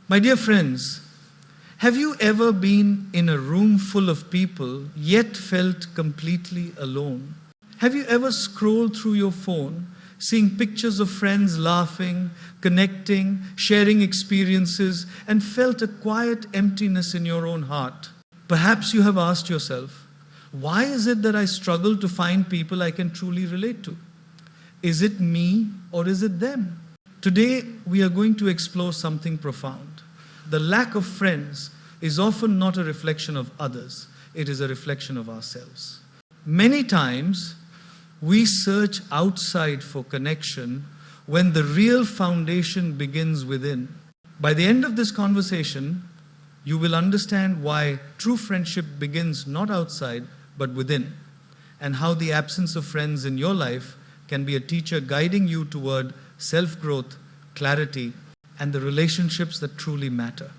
My dear friends, have you ever been in a room full of people yet felt completely alone? Have you ever scrolled through your phone, seeing pictures of friends laughing, connecting, sharing experiences, and felt a quiet emptiness in your own heart? Perhaps you have asked yourself, why is it that I struggle to find people I can truly relate to? Is it me or is it them? Today, we are going to explore something profound. The lack of friends is often not a reflection of others. It is a reflection of ourselves. Many times, we search outside for connection when the real foundation begins within. By the end of this conversation, you will understand why true friendship begins not outside, but within, and how the absence of friends in your life can be a teacher guiding you toward self-growth, clarity, and the relationships that truly matter.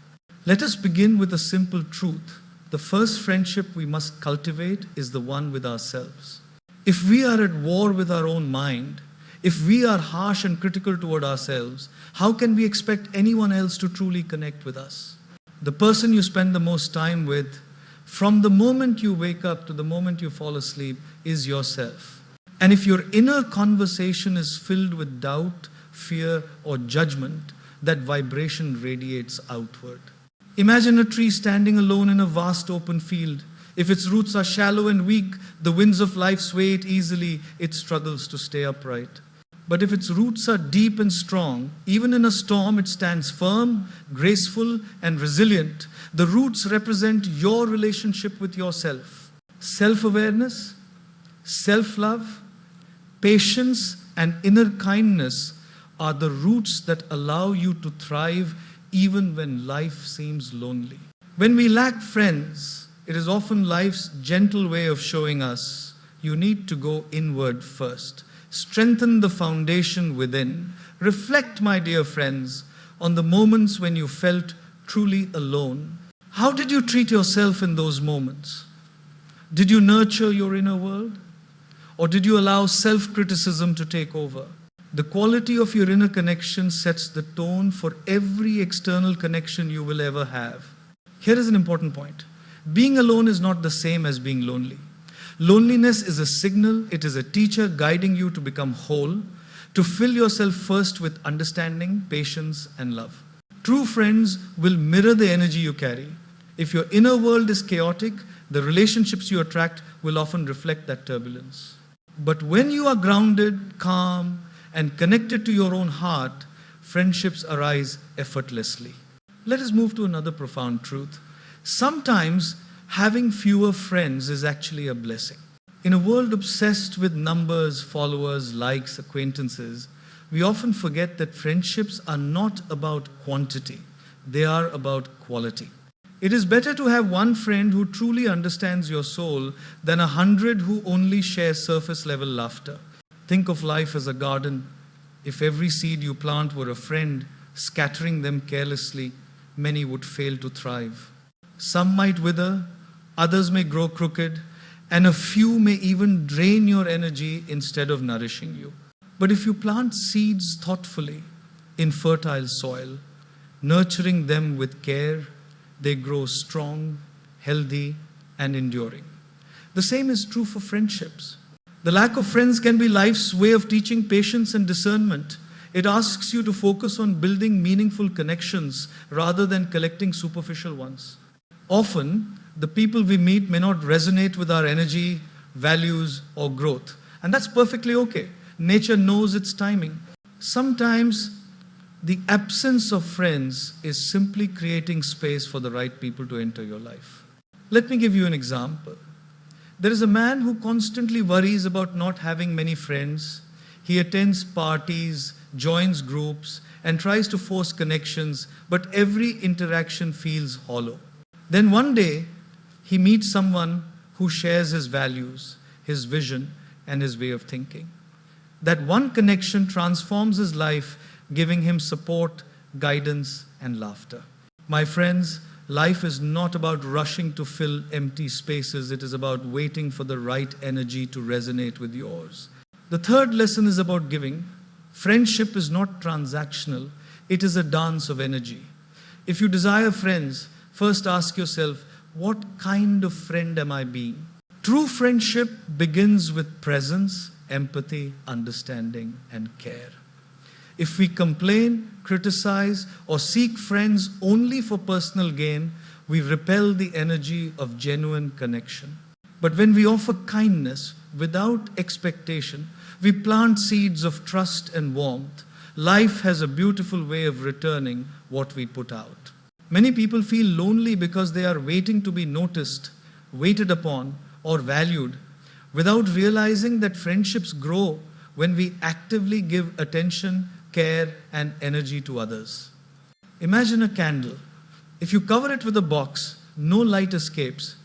Let us begin with a simple truth. The first friendship we must cultivate is the one with ourselves. If we are at war with our own mind, if we are harsh and critical toward ourselves, how can we expect anyone else to truly connect with us? The person you spend the most time with, from the moment you wake up to the moment you fall asleep, is yourself. And if your inner conversation is filled with doubt, fear, or judgment, that vibration radiates outward. Imagine a tree standing alone in a vast open field. If its roots are shallow and weak, the winds of life sway it easily, it struggles to stay upright. But if its roots are deep and strong, even in a storm it stands firm, graceful, and resilient. The roots represent your relationship with yourself. Self-awareness, self-love, patience, and inner kindness are the roots that allow you to thrive even when life seems lonely. When we lack friends, it is often life's gentle way of showing us you need to go inward first. Strengthen the foundation within. Reflect, my dear friends, on the moments when you felt truly alone. How did you treat yourself in those moments? Did you nurture your inner world? Or did you allow self-criticism to take over? The quality of your inner connection sets the tone for every external connection you will ever have. Here is an important point. Being alone is not the same as being lonely. Loneliness is a signal, it is a teacher guiding you to become whole, to fill yourself first with understanding, patience, and love. True friends will mirror the energy you carry. If your inner world is chaotic, the relationships you attract will often reflect that turbulence. But when you are grounded, calm, and connected to your own heart, friendships arise effortlessly. Let us move to another profound truth. Sometimes having fewer friends is actually a blessing. In a world obsessed with numbers, followers, likes, acquaintances, we often forget that friendships are not about quantity. They are about quality. It is better to have one friend who truly understands your soul than 100 who only share surface-level laughter. Think of life as a garden. If every seed you plant were a friend, scattering them carelessly, many would fail to thrive. Some might wither, others may grow crooked, and a few may even drain your energy instead of nourishing you. But if you plant seeds thoughtfully in fertile soil, nurturing them with care, they grow strong, healthy, and enduring. The same is true for friendships. The lack of friends can be life's way of teaching patience and discernment. It asks you to focus on building meaningful connections rather than collecting superficial ones. Often, the people we meet may not resonate with our energy, values, or growth. And that's perfectly okay. Nature knows its timing. Sometimes, the absence of friends is simply creating space for the right people to enter your life. Let me give you an example. There is a man who constantly worries about not having many friends. He attends parties, joins groups, and tries to force connections, but every interaction feels hollow. Then one day, he meets someone who shares his values, his vision, and his way of thinking. That one connection transforms his life, giving him support, guidance, and laughter. My friends, life is not about rushing to fill empty spaces. It is about waiting for the right energy to resonate with yours. The third lesson is about giving. Friendship is not transactional. It is a dance of energy. If you desire friends, first ask yourself, what kind of friend am I being? True friendship begins with presence, empathy, understanding, and care. If we complain, criticize, or seek friends only for personal gain, we repel the energy of genuine connection. But when we offer kindness without expectation, we plant seeds of trust and warmth. Life has a beautiful way of returning what we put out. Many people feel lonely because they are waiting to be noticed, waited upon, or valued, without realizing that friendships grow when we actively give attention, care, and energy to others. Imagine a candle. If you cover it with a box, no light escapes.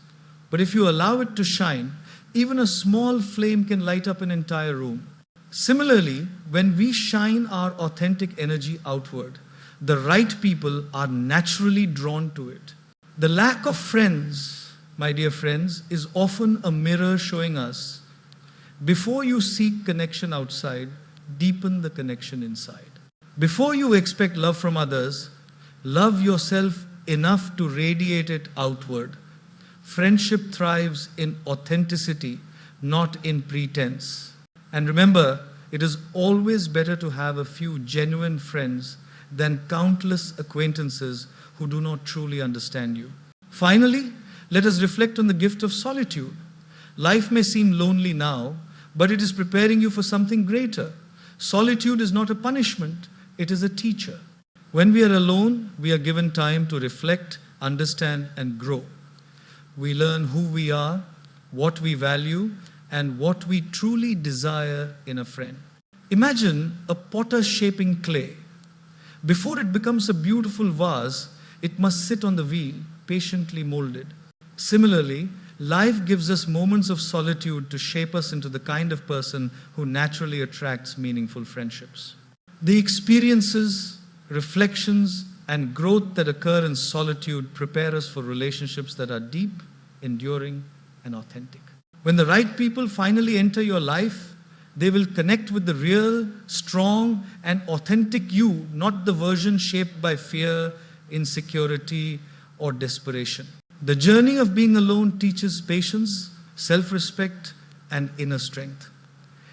But if you allow it to shine, even a small flame can light up an entire room. Similarly, when we shine our authentic energy outward, the right people are naturally drawn to it. The lack of friends, my dear friends, is often a mirror showing us, before you seek connection outside, deepen the connection inside. Before you expect love from others, love yourself enough to radiate it outward. Friendship thrives in authenticity, not in pretense. And remember, it is always better to have a few genuine friends than countless acquaintances who do not truly understand you. Finally, let us reflect on the gift of solitude. Life may seem lonely now, but it is preparing you for something greater. Solitude is not a punishment, it is a teacher. When we are alone, we are given time to reflect, understand, and grow. We learn who we are, what we value, and what we truly desire in a friend. Imagine a potter shaping clay. Before it becomes a beautiful vase, it must sit on the wheel, patiently molded. Similarly, life gives us moments of solitude to shape us into the kind of person who naturally attracts meaningful friendships. The experiences, reflections, and growth that occur in solitude prepare us for relationships that are deep, enduring, and authentic. When the right people finally enter your life, they will connect with the real, strong, and authentic you, not the version shaped by fear, insecurity, or desperation. The journey of being alone teaches patience, self-respect, and inner strength.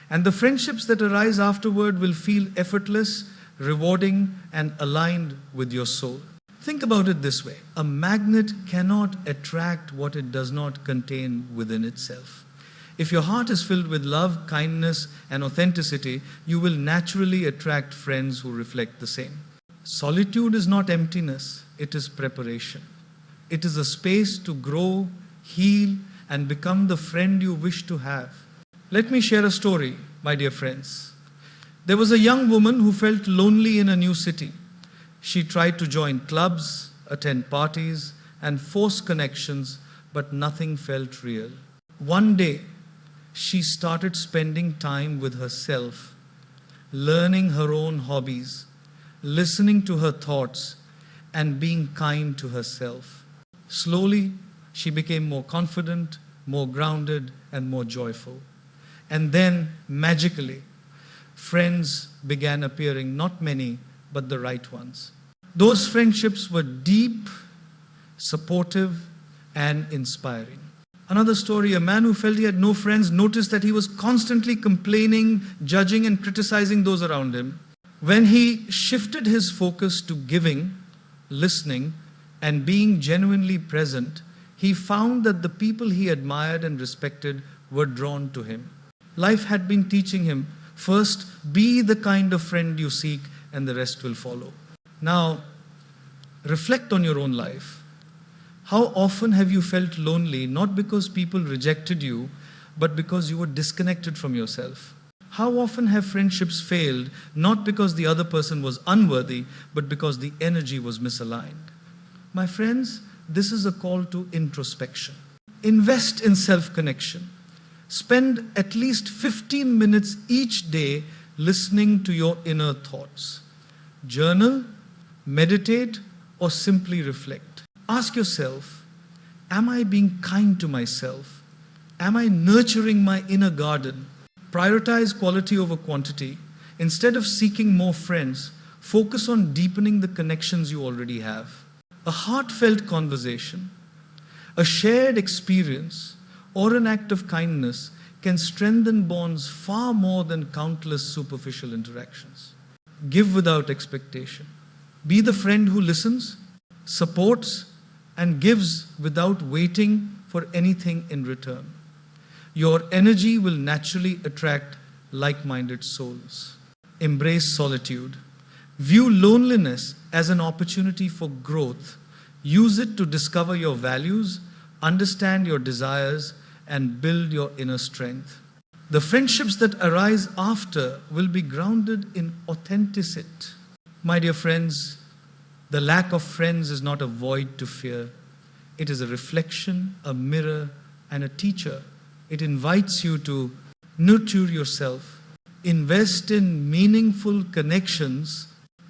And the friendships that arise afterward will feel effortless, rewarding, and aligned with your soul. Think about it this way. A magnet cannot attract what it does not contain within itself. If your heart is filled with love, kindness, and authenticity, you will naturally attract friends who reflect the same. Solitude is not emptiness, it is preparation. It is a space to grow, heal, and become the friend you wish to have. Let me share a story, my dear friends. There was a young woman who felt lonely in a new city. She tried to join clubs, attend parties, and force connections, but nothing felt real. One day, she started spending time with herself, learning her own hobbies, listening to her thoughts, and being kind to herself. Slowly, she became more confident, more grounded, and more joyful. And then, magically, friends began appearing, not many, but the right ones. Those friendships were deep, supportive, and inspiring. Another story, a man who felt he had no friends noticed that he was constantly complaining, judging, and criticizing those around him. When he shifted his focus to giving, listening, and being genuinely present, he found that the people he admired and respected were drawn to him. Life had been teaching him, first, be the kind of friend you seek, and the rest will follow. Now, reflect on your own life. How often have you felt lonely, not because people rejected you, but because you were disconnected from yourself? How often have friendships failed, not because the other person was unworthy, but because the energy was misaligned? My friends, this is a call to introspection. Invest in self-connection. Spend at least 15 minutes each day listening to your inner thoughts. Journal, meditate, or simply reflect. Ask yourself, am I being kind to myself? Am I nurturing my inner garden? Prioritize quality over quantity. Instead of seeking more friends, focus on deepening the connections you already have. a heartfelt conversation, a shared experience, or an act of kindness can strengthen bonds far more than countless superficial interactions. Give without expectation. Be the friend who listens, supports, and gives without waiting for anything in return. Your energy will naturally attract like-minded souls. Embrace solitude. View loneliness as an opportunity for growth. Use it to discover your values, understand your desires, and build your inner strength. The friendships that arise after will be grounded in authenticity. My dear friends, the lack of friends is not a void to fear. It is a reflection, a mirror, and a teacher. It invites you to nurture yourself, invest in meaningful connections,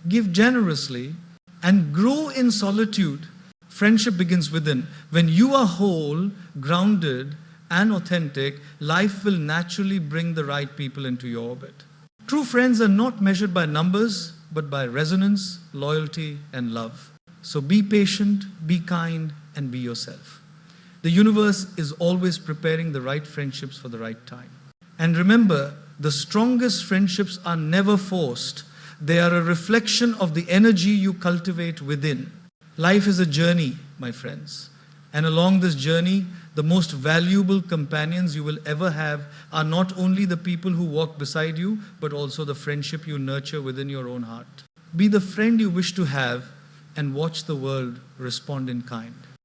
give generously, and grow in solitude. Friendship begins within. When you are whole, grounded, and authentic, life will naturally bring the right people into your orbit. True friends are not measured by numbers, but by resonance, loyalty, and love. So be patient, be kind, and be yourself. The universe is always preparing the right friendships for the right time. And remember, the strongest friendships are never forced. They are a reflection of the energy you cultivate within. Life is a journey, my friends. And along this journey, the most valuable companions you will ever have are not only the people who walk beside you, but also the friendship you nurture within your own heart. Be the friend you wish to have and watch the world respond in kind.